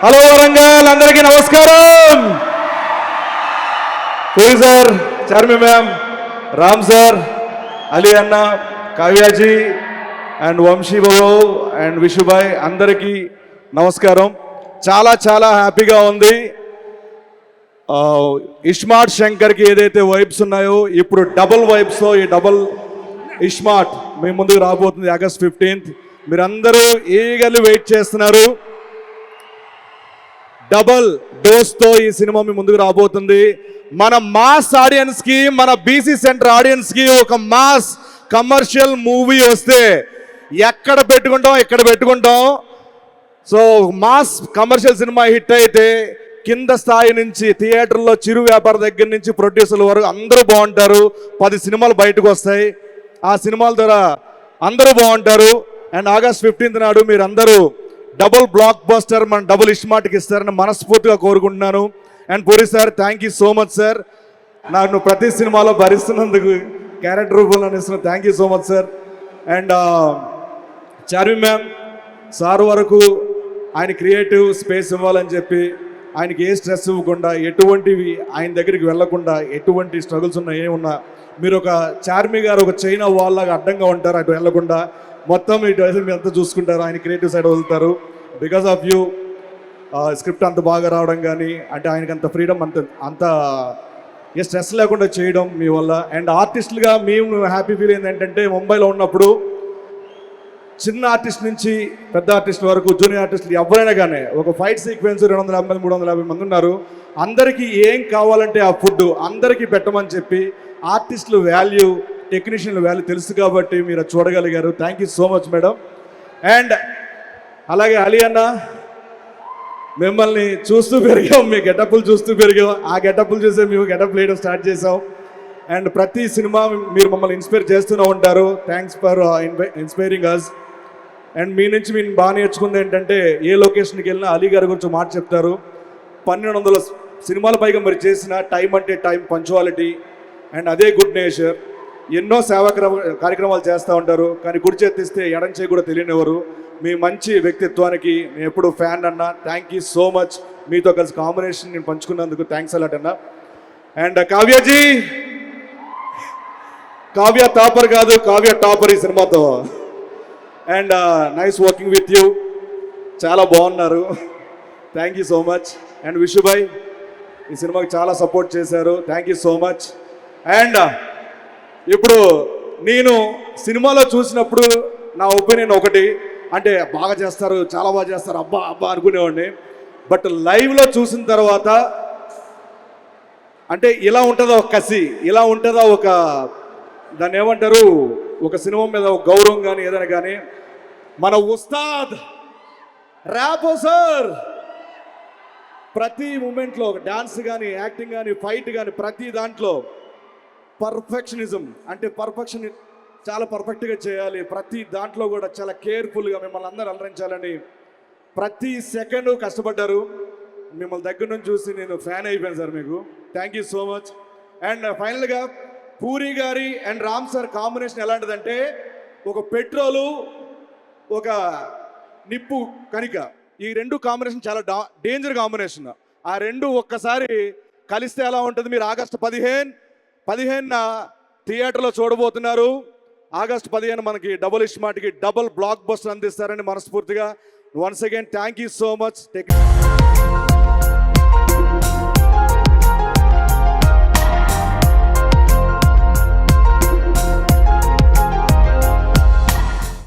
Hello Warangal, అందరికీ నమస్కారం. Puri sir, Charmi ma'am, Ram sir, Ali అన్న, కావ్యాజీ అండ్ వంశీ బాబు అండ్ విషుభాయ్, అందరికీ నమస్కారం. చాలా చాలా హ్యాపీగా ఉంది. ఇస్మార్ట్ శంకర్కి ఏదైతే వైబ్స్ ఉన్నాయో ఇప్పుడు డబుల్ వైబ్స్తో ఈ డబుల్ ఇస్మార్ట్ మీ ముందుకు రాబోతుంది ఆగస్ట్ 15th. మీరందరూ ఈగర్లీ వెయిట్ చేస్తున్నారు. డబుల్ డోస్తో ఈ సినిమా మీ ముందుకు రాబోతుంది. మన మాస్ ఆడియన్స్కి, మన బీసీ సెంటర్ ఆడియన్స్కి ఒక మాస్ కమర్షియల్ మూవీ వస్తే ఎక్కడ పెట్టుకుంటాం. So mass commercial cinema hit అయితే కింద స్థాయి నుంచి థియేటర్లో చిరు వ్యాపార దగ్గర నుంచి ప్రొడ్యూసర్ల వరకు అందరూ బాగుంటారు. 10 సినిమాలు బయటకు వస్తాయి. ఆ సినిమాల ద్వారా అందరూ బాగుంటారు. అండ్ ఆగస్ట్ 15th నాడు మీరు అందరూ డబుల్ బ్లాక్ బస్టర్ మన డబుల్ ఇస్మార్ట్కి ఇస్తారని మనస్ఫూర్తిగా కోరుకుంటున్నాను. And Puri sir, thank you so much sir. నన్ను ప్రతి సినిమాలో భరిస్తున్నందుకు, క్యారెక్టర్ రూపంలో ఇస్తున్నందుకు thank you so much sir. And Charmi ma'am sir వరకు ఆయన క్రియేటివ్ స్పేస్ ఇవ్వాలని చెప్పి ఆయనకి ఏ స్ట్రెస్ ఇవ్వకుండా, ఎటువంటివి ఆయన దగ్గరికి వెళ్లకుండా, ఎటువంటి స్ట్రగుల్స్ ఉన్నా ఏమున్నా మీరు ఒక చార్మి గారు ఒక చైనా వాల్ లాగా అడ్డంగా ఉంటారు. అటు వెళ్లకుండా మొత్తం ఇటు మీరు అంతా చూసుకుంటారు. ఆయన క్రియేటివ్ సైడ్ వదులుతారు. బికాస్ ఆఫ్ యూ స్క్రిప్ట్ అంత బాగా రావడం కానీ, అంటే ఆయనకి అంత ఫ్రీడమ్, అంత ఏ స్ట్రెస్ లేకుండా చేయడం మీ వల్ల. అండ్ ఆర్టిస్టులుగా మేము హ్యాపీ ఫీల్ అయింది ఏంటంటే, ముంబైలో ఉన్నప్పుడు చిన్న ఆర్టిస్ట్ నుంచి పెద్ద ఆర్టిస్ట్ వరకు, జూనియర్ ఆర్టిస్టులు ఎవరైనా కానీ ఒక ఫైట్ సీక్వెన్స్ 250 350 మంది ఉన్నారు. అందరికీ ఏం కావాలంటే ఆ ఫుడ్ అందరికీ పెట్టమని చెప్పి ఆర్టిస్టులు వాల్యూ, టెక్నీషియన్ల వాల్యూ తెలుసు కాబట్టి మీరు చూడగలిగారు. Thank you so much madam. And అలాగే అలీ అన్న, మిమ్మల్ని చూస్తూ పెరిగాం, మీ గెటప్లు చూస్తూ పెరిగాం. ఆ గెటప్లు చూసే మేము గెటప్ వేయడం స్టార్ట్ చేసాం. అండ్ ప్రతి సినిమా మీరు మమ్మల్ని ఇన్స్పైర్ చేస్తూనే ఉంటారు. Thanks for inspiring us. And మీ నుంచి మేము బాగా నేర్చుకుంది ఏంటంటే, ఏ లొకేషన్కి వెళ్ళినా అలీ గారి గురించి మాట చెప్తారు. 1200 సినిమాల పైగా మరి చేసిన టైం అంటే టైం, పంచువాలిటీ అండ్ అదే గుడ్ నేచర్. ఎన్నో సేవా కార్యక్రమాలు చేస్తూ ఉంటారు. కానీ గుడి చేతిస్తే ఎడం చేయి కూడా తెలియనివ్వరు. మీ మంచి వ్యక్తిత్వానికి నేను ఎప్పుడు ఫ్యాన్ అన్న. Thank you so much. మీతో కలిసి కాంబినేషన్ నేను పంచుకున్నందుకు థ్యాంక్స్ అలాట్ అన్న. అండ్ కావ్యాజీ, కావ్య టాపర్ కాదు, కావ్య టాపర్ ఈ సినిమాతో. And nice working with you, చాలా బాగున్నారు. Thank you so much. And Vishubhai ఈ సినిమాకి చాలా సపోర్ట్ చేశారు. Thank you so much. And ఇప్పుడు నేను సినిమాలో చూసినప్పుడు నా ఒపీనియన్ ఒకటి, అంటే బాగా చేస్తారు, చాలా బాగా చేస్తారు, అబ్బా అబ్బా అనుకునేవాడిని. బట్ లైవ్లో చూసిన తర్వాత అంటే ఇలా ఉంటుందా ఒక కసి, ఇలా ఉంటుందా ఒక, దాన్ని ఏమంటారు, ఒక సినిమా మీద ఒక గౌరవం కానీ ఏదైనా కానీ. మన ఉస్తాద్ ర్యాపో సార్ ప్రతి మూమెంట్లో ఒక డాన్స్ కానీ, యాక్టింగ్ కానీ, ఫైట్ కానీ, ప్రతి దాంట్లో పర్ఫెక్షనిజం, అంటే పర్ఫెక్షన్ చాలా పర్ఫెక్ట్గా చేయాలి. ప్రతి దాంట్లో కూడా చాలా కేర్ఫుల్గా మిమ్మల్ని అందరూ అలరించాలని ప్రతి సెకండ్ కష్టపడ్డారు. మిమ్మల్ని దగ్గర నుంచి చూసి నేను ఫ్యాన్ అయిపోయాను సార్ మీకు. Thank you so much. And ఫైనల్గా పూరి గారి అండ్ రామ్ సార్ కాంబినేషన్ ఎలాంటిదంటే, ఒక పెట్రోలు, ఒక నిప్పు కణిక, ఈ రెండు కాంబినేషన్ చాలా డేంజర్ కాంబినేషన్. ఆ రెండు ఒక్కసారి కలిస్తే ఎలా ఉంటుంది, మీరు ఆగస్టు 15న థియేటర్లో చూడబోతున్నారు. ఆగస్టు 15 మనకి డబుల్ ఇస్మార్ట్కి డబుల్ బ్లాక్ బస్టర్ అందిస్తారని మనస్ఫూర్తిగా once again thank you so much.